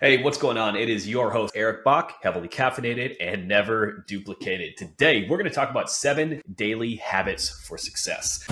Hey, what's going on? It is your host, Eric Bach, heavily caffeinated and never duplicated. Today, we're going to talk about 7 daily habits for success.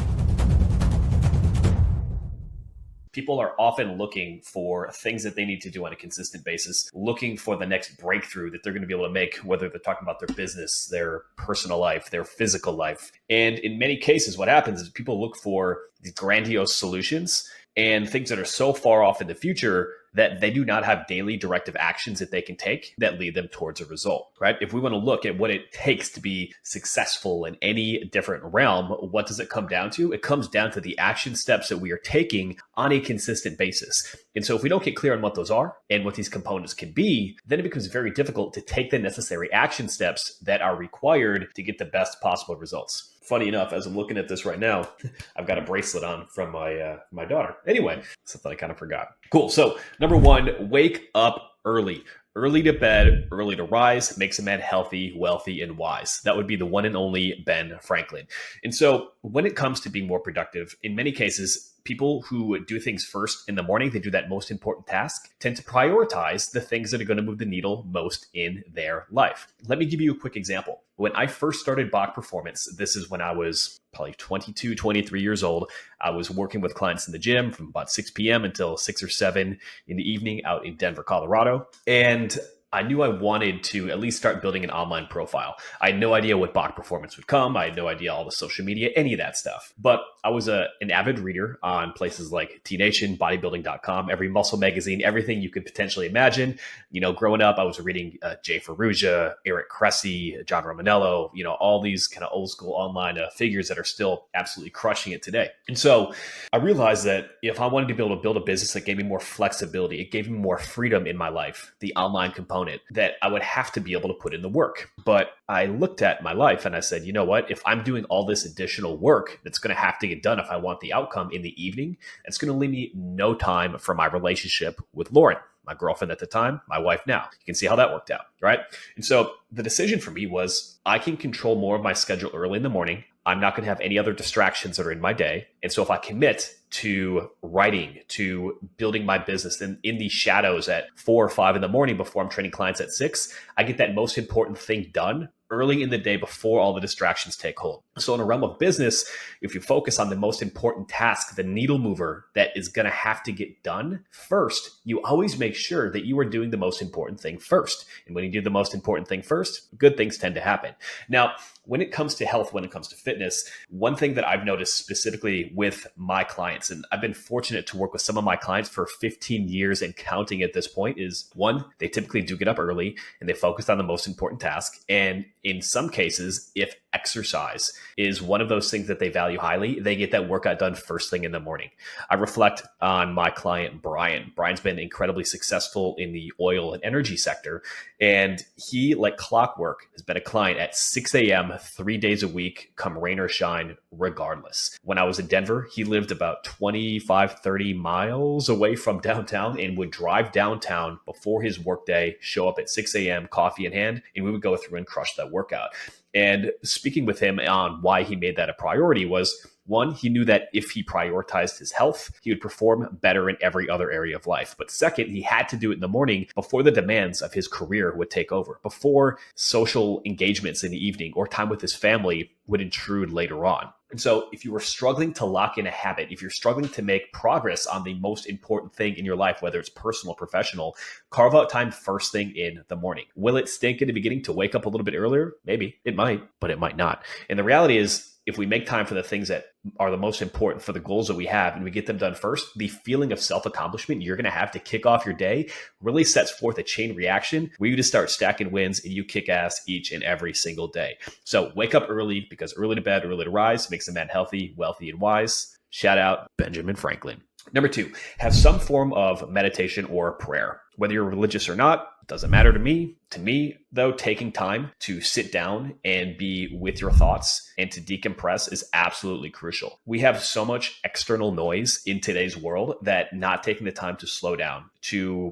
People are often looking for things that they need to do on a consistent basis, looking for the next breakthrough that they're going to be able to make, whether they're talking about their business, their personal life, their physical life. And in many cases, what happens is people look for these grandiose solutions and things that are so far off in the future that they do not have daily directive actions that they can take that lead them towards a result, right? If we want to look at what it takes to be successful in any different realm, what does it come down to? It comes down to the action steps that we are taking on a consistent basis. And so if we don't get clear on what those are and what these components can be, then it becomes very difficult to take the necessary action steps that are required to get the best possible results. Funny enough, as I'm looking at this right now, I've got a bracelet on from my daughter. Anyway, something I kind of forgot. Cool. So number 1, wake up early. Early to bed, early to rise makes a man healthy, wealthy, and wise. That would be the one and only Ben Franklin. And so when it comes to being more productive, in many cases, people who do things first in the morning, they do that most important task, tend to prioritize the things that are going to move the needle most in their life. Let me give you a quick example. When I first started Bach Performance, this is when I was probably 22, 23 years old. I was working with clients in the gym from about 6 p.m. until 6 or 7 in the evening out in Denver, Colorado. And I knew I wanted to at least start building an online profile. I had no idea what Bach Performance would come. I had no idea all the social media, any of that stuff. But I was an avid reader on places like T-Nation, bodybuilding.com, every muscle magazine, everything you could potentially imagine. You know, growing up, I was reading Jay Ferrugia, Eric Cressy, John Romanello, all these kind of old school online figures that are still absolutely crushing it today. And so I realized that if I wanted to be able to build a business that gave me more flexibility, it gave me more freedom in my life, the online component, that I would have to be able to put in the work. But I looked at my life and I said, you know what? If I'm doing all this additional work that's going to have to get done if I want the outcome in the evening, it's going to leave me no time for my relationship with Lauren, my girlfriend at the time, my wife now. You can see how that worked out, right? And so the decision for me was I can control more of my schedule early in the morning. I'm not going to have any other distractions that are in my day. And so if I commit to writing, to building my business in the shadows at 4 or 5 in the morning before I'm training clients at 6, I get that most important thing done early in the day before all the distractions take hold. So in a realm of business, if you focus on the most important task, the needle mover that is going to have to get done first, you always make sure that you are doing the most important thing first. And when you do the most important thing first, good things tend to happen. Now, when it comes to health, when it comes to fitness, one thing that I've noticed specifically with my clients, and I've been fortunate to work with some of my clients for 15 years and counting at this point, is 1, they typically do get up early and they focus on the most important task. And in some cases, if exercise is one of those things that they value highly, they get that workout done first thing in the morning. I reflect on my client, Brian. Brian's been incredibly successful in the oil and energy sector. And he, like clockwork, has been a client at 6 a.m. 3 days a week, come rain or shine, regardless. When I was in Denver, he lived about 25, 30 miles away from downtown and would drive downtown before his workday, show up at 6 a.m., coffee in hand, and we would go through and crush that workout. And speaking with him on why he made that a priority was, 1, he knew that if he prioritized his health, he would perform better in every other area of life. But 2nd, he had to do it in the morning before the demands of his career would take over, before social engagements in the evening or time with his family would intrude later on. And so if you were struggling to lock in a habit, if you're struggling to make progress on the most important thing in your life, whether it's personal or professional, carve out time first thing in the morning. Will it stink in the beginning to wake up a little bit earlier? Maybe. It might, but it might not. And the reality is, if we make time for the things that are the most important for the goals that we have and we get them done first, the feeling of self-accomplishment you're going to have to kick off your day really sets forth a chain reaction where you just start stacking wins and you kick ass each and every single day. So wake up early, because early to bed, early to rise makes a man healthy, wealthy, and wise. Shout out Benjamin Franklin. Number 2, have some form of meditation or prayer. Whether you're religious or not, doesn't matter to me. To me, though, taking time to sit down and be with your thoughts and to decompress is absolutely crucial. We have so much external noise in today's world that not taking the time to slow down,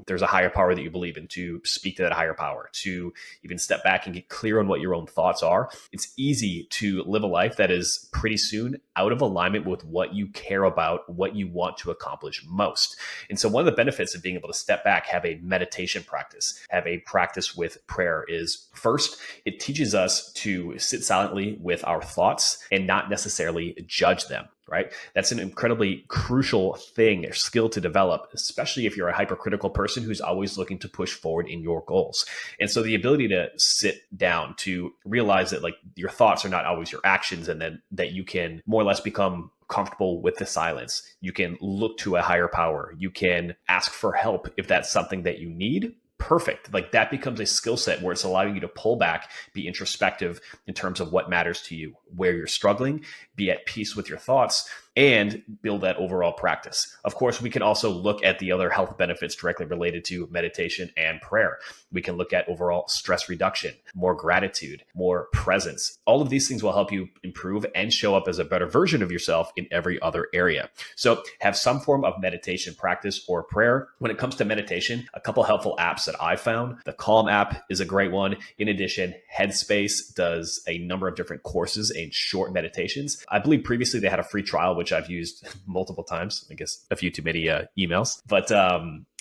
there's a higher power that you believe in, to speak to that higher power, to even step back and get clear on what your own thoughts are. It's easy to live a life that is pretty soon out of alignment with what you care about, what you want to accomplish most. And so one of the benefits of being able to step back, have a a meditation practice, have a practice with prayer is first, it teaches us to sit silently with our thoughts and not necessarily judge them. Right? That's an incredibly crucial thing, a skill to develop, especially if you're a hypercritical person who's always looking to push forward in your goals. And so the ability to sit down, to realize that like your thoughts are not always your actions, and then that you can more or less become comfortable with the silence. You can look to a higher power. You can ask for help if that's something that you need. Perfect. Like that becomes a skill set where it's allowing you to pull back, be introspective in terms of what matters to you, where you're struggling, be at peace with your thoughts, and build that overall practice. Of course, we can also look at the other health benefits directly related to meditation and prayer. We can look at overall stress reduction, more gratitude, more presence. All of these things will help you improve and show up as a better version of yourself in every other area. So have some form of meditation practice or prayer. When it comes to meditation, a couple helpful apps that I found. The Calm app is a great one. In addition, Headspace does a number of different courses and short meditations. I believe previously they had a free trial, which I've used multiple times. I guess a few too many emails, but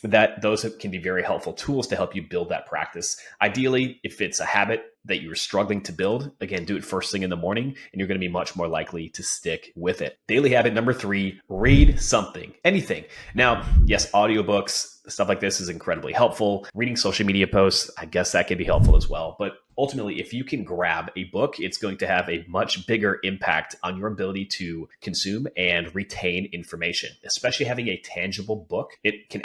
that those can be very helpful tools to help you build that practice. Ideally, if it's a habit that you're struggling to build, again, do it first thing in the morning, and you're going to be much more likely to stick with it. Daily habit number 3, read something, anything. Now, yes, audiobooks, stuff like this is incredibly helpful. Reading social media posts, I guess that can be helpful as well. But ultimately, if you can grab a book, it's going to have a much bigger impact on your ability to consume and retain information, especially having a tangible book. It can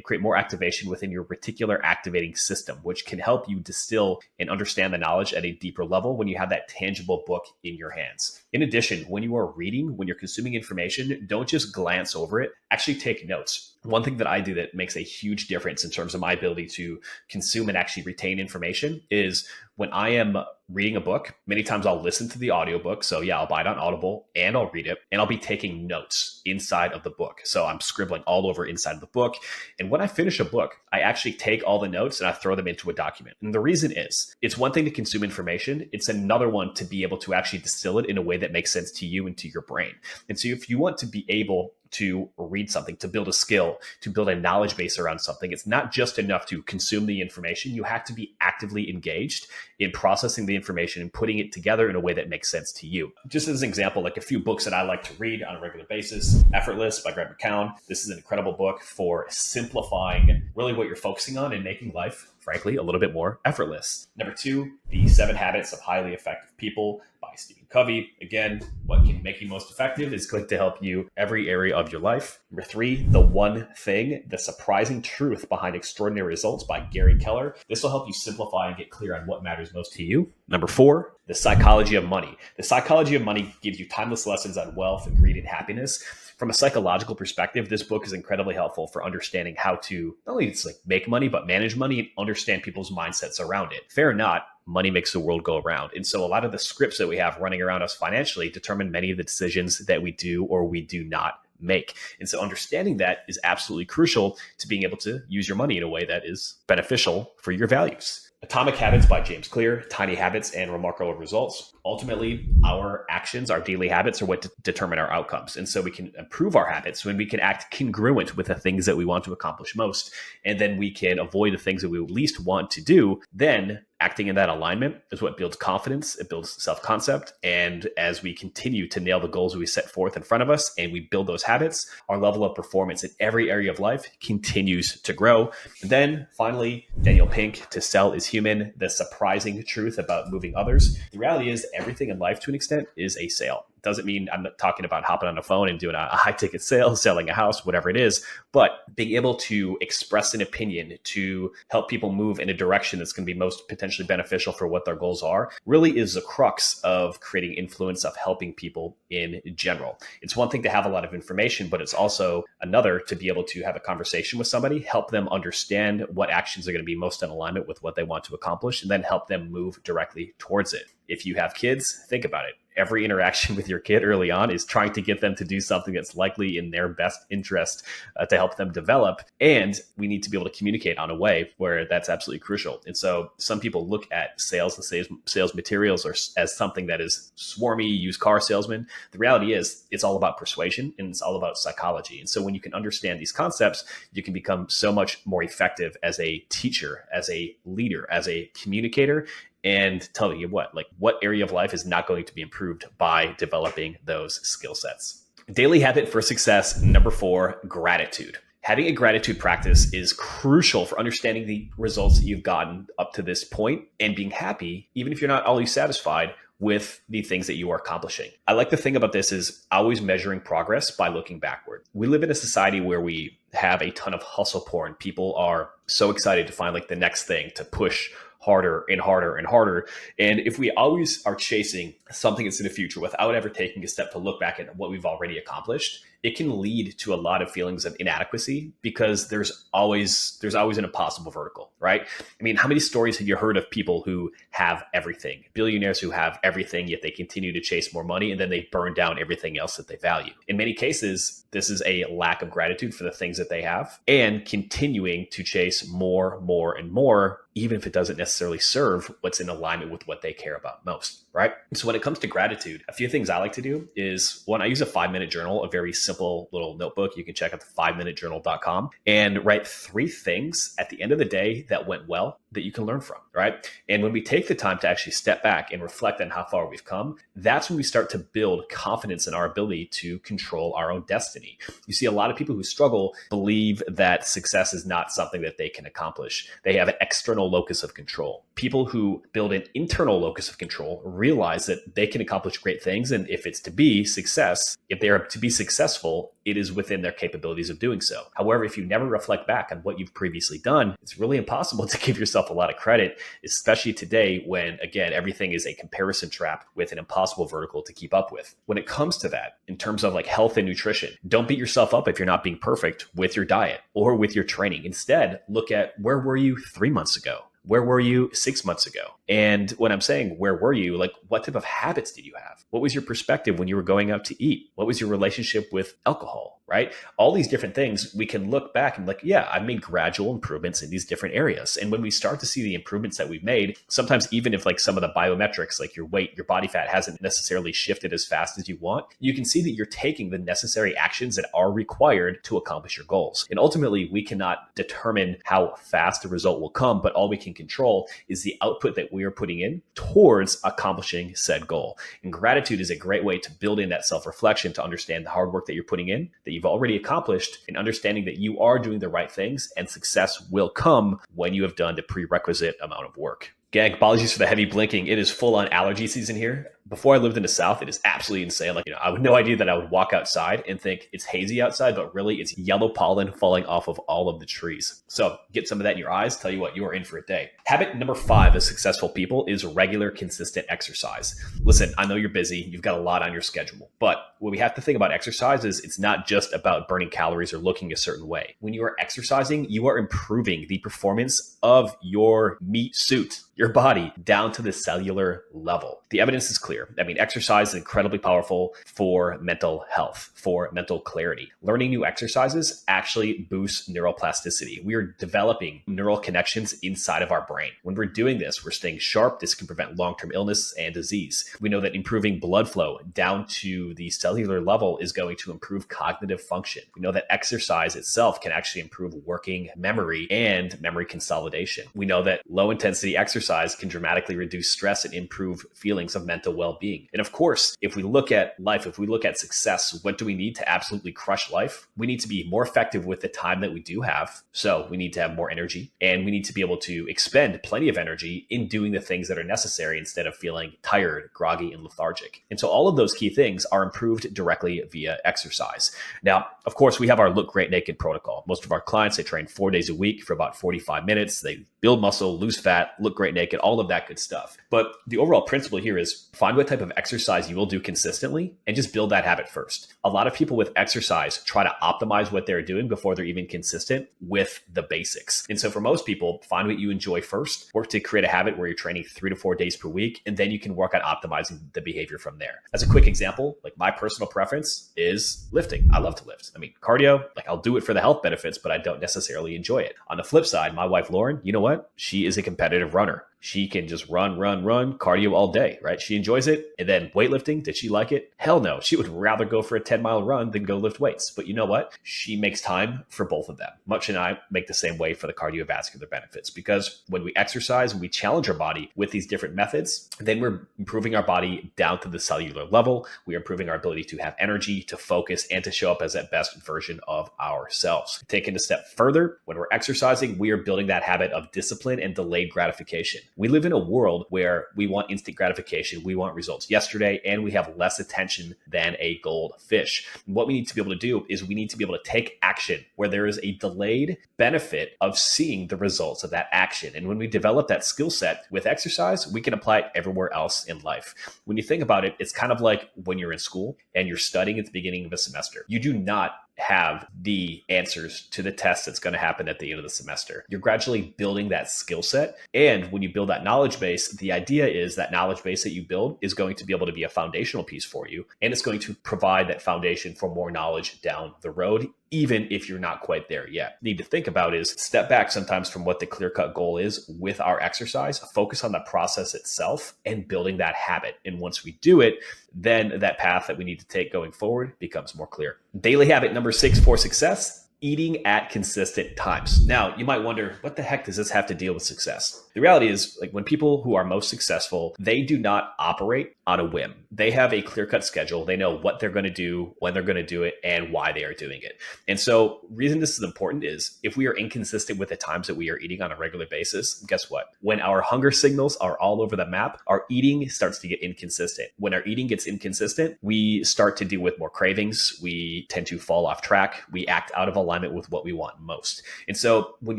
create more activation within your reticular activating system, which can help you distill and understand the knowledge at a deeper level when you have that tangible book in your hands. In addition, when you are reading, when you're consuming information, don't just glance over it, actually take notes. One thing that I do that makes a huge difference in terms of my ability to consume and actually retain information is when I am reading a book, many times I'll listen to the audiobook. So yeah, I'll buy it on Audible and I'll read it, and I'll be taking notes inside of the book. So I'm scribbling all over inside of the book. And when I finish a book, I actually take all the notes and I throw them into a document. And the reason is, it's one thing to consume information. It's another one to be able to actually distill it in a way that makes sense to you and to your brain. And so if you want to be able to read something, to build a skill, to build a knowledge base around something, it's not just enough to consume the information. You have to be actively engaged in processing the information and putting it together in a way that makes sense to you. Just as an example, like a few books that I like to read on a regular basis, Effortless by Greg McKeown. This is an incredible book for simplifying really what you're focusing on and making life, frankly, a little bit more effortless. Number 2, The 7 Habits of Highly Effective People by Stephen Covey. Again, what can make you most effective is going to help you every area of your life. Number 3, The One Thing, The Surprising Truth Behind Extraordinary Results by Gary Keller. This will help you simplify and get clear on what matters most to you. Number 4, The Psychology of Money. The Psychology of Money gives you timeless lessons on wealth and greed and happiness. From a psychological perspective, this book is incredibly helpful for understanding how to not only just like make money, but manage money and understand people's mindsets around it. Fair or not, money makes the world go around. And so a lot of the scripts that we have running around us financially determine many of the decisions that we do or we do not make. And so understanding that is absolutely crucial to being able to use your money in a way that is beneficial for your values. Atomic Habits by James Clear, Tiny Habits and Remarkable Results. Ultimately, our actions, our daily habits are what determine our outcomes. And so we can improve our habits when we can act congruent with the things that we want to accomplish most. And then we can avoid the things that we least want to do. Then acting in that alignment is what builds confidence. It builds self-concept. And as we continue to nail the goals we set forth in front of us and we build those habits, our level of performance in every area of life continues to grow. And then finally, Daniel Pink, To Sell is Human, The Surprising Truth About Moving Others. The reality is everything in life to an extent is a sale. Doesn't mean I'm not talking about hopping on the phone and doing a high ticket sale, selling a house, whatever it is, but being able to express an opinion to help people move in a direction that's going to be most potentially beneficial for what their goals are really is the crux of creating influence, of helping people in general. It's one thing to have a lot of information, but it's also another to be able to have a conversation with somebody, help them understand what actions are going to be most in alignment with what they want to accomplish, and then help them move directly towards it. If you have kids, think about it. every interaction with your kid early on is trying to get them to do something that's likely in their best interest to help them develop. And we need to be able to communicate on a way where that's absolutely crucial. And so some people look at sales and sales materials as something that is swarmy, used car salesman. The reality is it's all about persuasion and it's all about psychology. And so when you can understand these concepts, you can become so much more effective as a teacher, as a leader, as a communicator. And tell you what area of life is not going to be improved by developing those skill sets. Daily habit for success, number 4, gratitude. Having a gratitude practice is crucial for understanding the results that you've gotten up to this point and being happy, even if you're not always satisfied with the things that you are accomplishing. I like the thing about this is always measuring progress by looking backward. We live in a society where we have a ton of hustle porn. People are so excited to find the next thing to push harder and harder and harder. And if we always are chasing something that's in the future without ever taking a step to look back at what we've already accomplished, it can lead to a lot of feelings of inadequacy because there's always an impossible vertical, right? I mean, how many stories have you heard of people who have everything, billionaires who have everything, yet they continue to chase more money and then they burn down everything else that they value? In many cases, this is a lack of gratitude for the things that they have and continuing to chase more, and more, even if it doesn't necessarily serve what's in alignment with what they care about most, right? So when it comes to gratitude, a few things I like to do is, one, I use a 5-minute journal, a very simple little notebook. You can check out the 5minutejournal.com and write 3 things at the end of the day that went well that you can learn from, right? And when we take the time to actually step back and reflect on how far we've come, that's when we start to build confidence in our ability to control our own destiny. You see, a lot of people who struggle believe that success is not something that they can accomplish. They have an external locus of control. People who build an internal locus of control realize that they can accomplish great things. And if it's to be success, if they are to be successful, it is within their capabilities of doing so. However, if you never reflect back on what you've previously done, it's really impossible to give yourself a lot of credit, especially today when, again, everything is a comparison trap with an impossible vertical to keep up with. When it comes to that, in terms of health and nutrition, don't beat yourself up if you're not being perfect with your diet or with your training. Instead, look at where were you 3 months ago? Where were you 6 months ago? And when I'm saying where were you, what type of habits did you have? What was your perspective when you were going out to eat? What was your relationship with alcohol, right? All these different things, we can look back and yeah, I've made gradual improvements in these different areas. And when we start to see the improvements that we've made, sometimes even if some of the biometrics, like your weight, your body fat hasn't necessarily shifted as fast as you want, you can see that you're taking the necessary actions that are required to accomplish your goals. And ultimately, we cannot determine how fast the result will come, but all we can control is the output that we are putting in towards accomplishing said goal. And gratitude is a great way to build in that self-reflection to understand the hard work that you're putting in, that you've already accomplished, and understanding that you are doing the right things and success will come when you have done the prerequisite amount of work. Gang, apologies for the heavy blinking. It is full on allergy season here. Before I lived in the South, it is absolutely insane. I had no idea that I would walk outside and think it's hazy outside, but really it's yellow pollen falling off of all of the trees. So get some of that in your eyes. Tell you what, you are in for a day. Habit number 5 of successful people is regular, consistent exercise. Listen, I know you're busy. You've got a lot on your schedule, but what we have to think about exercise is it's not just about burning calories or looking a certain way. When you are exercising, you are improving the performance of your meat suit, your body, down to the cellular level. The evidence is clear. I mean, exercise is incredibly powerful for mental health, for mental clarity. Learning new exercises actually boosts neuroplasticity. We are developing neural connections inside of our brain. When we're doing this, we're staying sharp. This can prevent long-term illness and disease. We know that improving blood flow down to the cellular level is going to improve cognitive function. We know that exercise itself can actually improve working memory and memory consolidation. We know that low-intensity exercise can dramatically reduce stress and improve feelings of mental well-being. And of course, if we look at life, if we look at success, what do we need to absolutely crush life? We need to be more effective with the time that we do have. So we need to have more energy, and we need to be able to expend plenty of energy in doing the things that are necessary instead of feeling tired, groggy, and lethargic. And so all of those key things are improved directly via exercise. Now, of course, we have our Look Great Naked protocol. Most of our clients, they train 4 days a week for about 45 minutes. They build muscle, lose fat, look great naked, all of that good stuff. But the overall principle here is find what type of exercise you will do consistently and just build that habit first. A lot of people with exercise try to optimize what they're doing before they're even consistent with the basics. And so for most people, find what you enjoy first, work to create a habit where you're training 3 to 4 days per week, and then you can work on optimizing the behavior from there. As a quick example, like my personal preference is lifting. I love to lift. I mean, cardio, like I'll do it for the health benefits, but I don't necessarily enjoy it. On the flip side, my wife, Lauren, you know what? She is a competitive runner. She can just run, cardio all day, right? She enjoys it. And then weightlifting, did she like it? Hell no. She would rather go for a 10-mile run than go lift weights. But you know what? She makes time for both of them. Much and I make the same way for the cardiovascular benefits, because when we exercise and we challenge our body with these different methods, then we're improving our body down to the cellular level. We are improving our ability to have energy, to focus, and to show up as that best version of ourselves. Taking a step further, when we're exercising, we are building that habit of discipline and delayed gratification. We live in a world where we want instant gratification. We want results yesterday, and we have less attention than a goldfish. What we need to be able to do is we need to be able to take action where there is a delayed benefit of seeing the results of that action. And when we develop that skill set with exercise, we can apply it everywhere else in life. When you think about it, it's kind of like when you're in school and you're studying at the beginning of a semester. You do not have the answers to the test that's going to happen at the end of the semester. You're gradually building that skill set. And when you build that knowledge base, the idea is that knowledge base that you build is going to be able to be a foundational piece for you. And it's going to provide that foundation for more knowledge down the road, even if you're not quite there yet. Need to think about is step back sometimes from what the clear-cut goal is with our exercise, focus on the process itself and building that habit. And once we do it, then that path that we need to take going forward becomes more clear. Daily habit number 6 for success: eating at consistent times. Now, you might wonder, what the heck does this have to deal with success? The reality is, like, when people who are most successful, they do not operate on a whim. They have a clear-cut schedule. They know what they're going to do, when they're going to do it, and why they are doing it. And so the reason this is important is if we are inconsistent with the times that we are eating on a regular basis, guess what? When our hunger signals are all over the map, our eating starts to get inconsistent. When our eating gets inconsistent, we start to deal with more cravings. We tend to fall off track. We act out of alignment with what we want most. And so when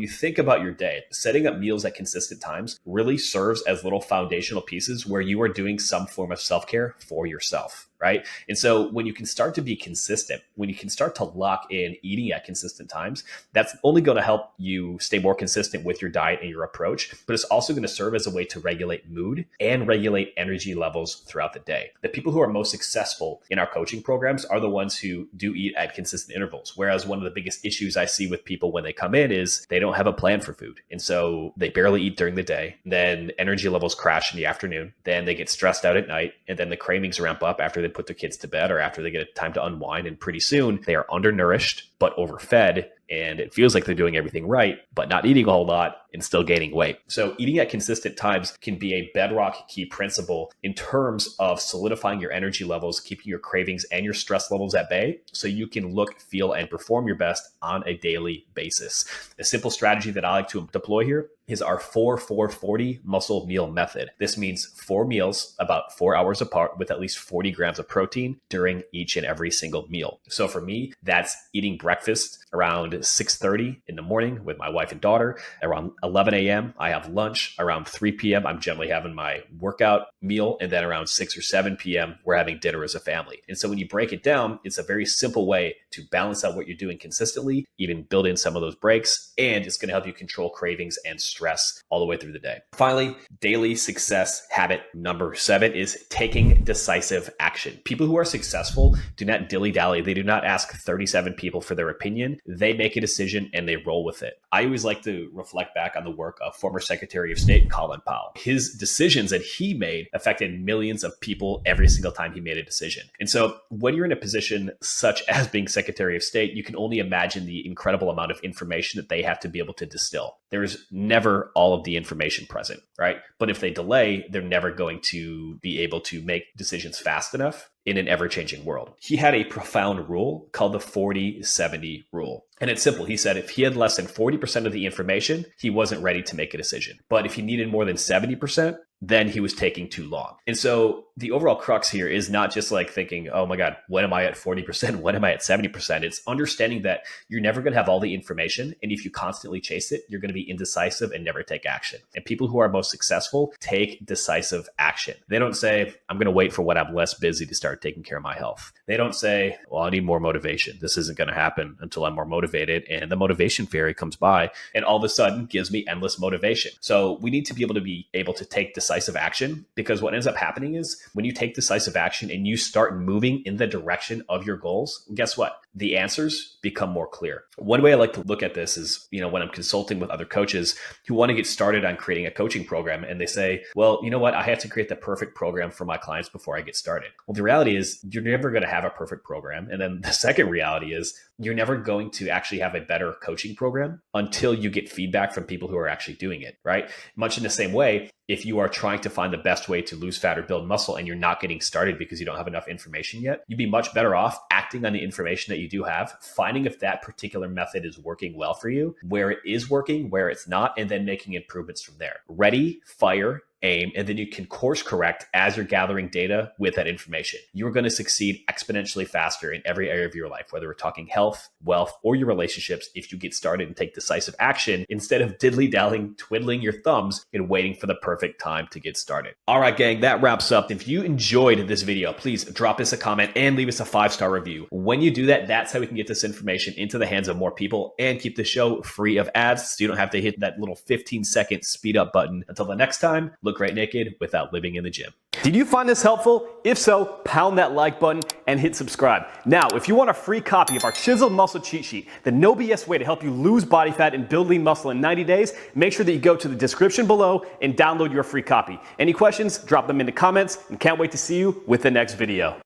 you think about your day, setting up meals at consistent times really serves as little foundational pieces where you are doing some form of self-care for yourself, right? And so when you can start to be consistent, when you can start to lock in eating at consistent times, that's only going to help you stay more consistent with your diet and your approach, but it's also going to serve as a way to regulate mood and regulate energy levels throughout the day. The people who are most successful in our coaching programs are the ones who do eat at consistent intervals. Whereas one of the biggest issues I see with people when they come in is they don't have a plan for food. And so they barely eat during the day. Then energy levels crash in the afternoon. Then they get stressed out at night. And then the cravings ramp up after they put their kids to bed or after they get a time to unwind. And pretty soon they are undernourished, but overfed. And it feels like they're doing everything right, but not eating a whole lot and still gaining weight. So eating at consistent times can be a bedrock key principle in terms of solidifying your energy levels, keeping your cravings and your stress levels at bay so you can look, feel, and perform your best on a daily basis. A simple strategy that I like to deploy here is our 4-4-40 muscle meal method. This means 4 meals about 4 hours apart with at least 40 grams of protein during each and every single meal. So for me, that's eating breakfast around 6:30 in the morning with my wife and daughter. Around 11 a.m., I have lunch. Around 3 p.m., I'm generally having my workout meal. And then around 6 or 7 p.m., we're having dinner as a family. And so when you break it down, it's a very simple way to balance out what you're doing consistently, even build in some of those breaks, and it's going to help you control cravings and stress all the way through the day. Finally, daily success habit number 7 is taking decisive action. People who are successful do not dilly-dally. They do not ask 37 people for their opinion. They make a decision and they roll with it. I always like to reflect back on the work of former Secretary of State Colin Powell. His decisions that he made affected millions of people every single time he made a decision. And so when you're in a position such as being Secretary of State, you can only imagine the incredible amount of information that they have to be able to distill. There's never all of the information present, right? But if they delay, they're never going to be able to make decisions fast enough in an ever-changing world. He had a profound rule called the 40-70 rule. And it's simple. He said if he had less than 40% of the information, he wasn't ready to make a decision. But if he needed more than 70%, then he was taking too long. And so the overall crux here is not just like thinking, oh my God, when am I at 40%? When am I at 70%? It's understanding that you're never going to have all the information. And if you constantly chase it, you're going to be indecisive and never take action. And people who are most successful take decisive action. They don't say, I'm going to wait for when I'm less busy to start taking care of my health. They don't say, well, I need more motivation. This isn't going to happen until I'm more motivated. And the motivation fairy comes by and all of a sudden gives me endless motivation. So we need to be able to take decisive action, because what ends up happening is when you take decisive action and you start moving in the direction of your goals, guess what? The answers become more clear. One way I like to look at this is, when I'm consulting with other coaches who want to get started on creating a coaching program, and they say, well, you know what? I have to create the perfect program for my clients before I get started. Well, the reality is you're never going to have a perfect program. And then the second reality is you're never going to actually have a better coaching program until you get feedback from people who are actually doing it, right? Much in the same way, if you are trying to find the best way to lose fat or build muscle and you're not getting started because you don't have enough information yet, you'd be much better off acting on the information that you do have, finding if that particular method is working well for you, where it is working, where it's not, and then making improvements from there. Ready, fire, aim, and then you can course correct as you're gathering data with that information. You're going to succeed exponentially faster in every area of your life, whether we're talking health, wealth, or your relationships, if you get started and take decisive action instead of diddly-dallying, twiddling your thumbs and waiting for the perfect time to get started. All right, gang, that wraps up. If you enjoyed this video, please drop us a comment and leave us a 5-star review. When you do that, that's how we can get this information into the hands of more people and keep the show free of ads, so you don't have to hit that little 15-second speed up button. Until the next time, look right naked without living in the gym. Did you find this helpful? If so, pound that like button and hit subscribe. Now, if you want a free copy of our Chiseled Muscle Cheat Sheet, the no BS way to help you lose body fat and build lean muscle in 90 days, make sure that you go to the description below and download your free copy. Any questions? Drop them in the comments, and can't wait to see you with the next video.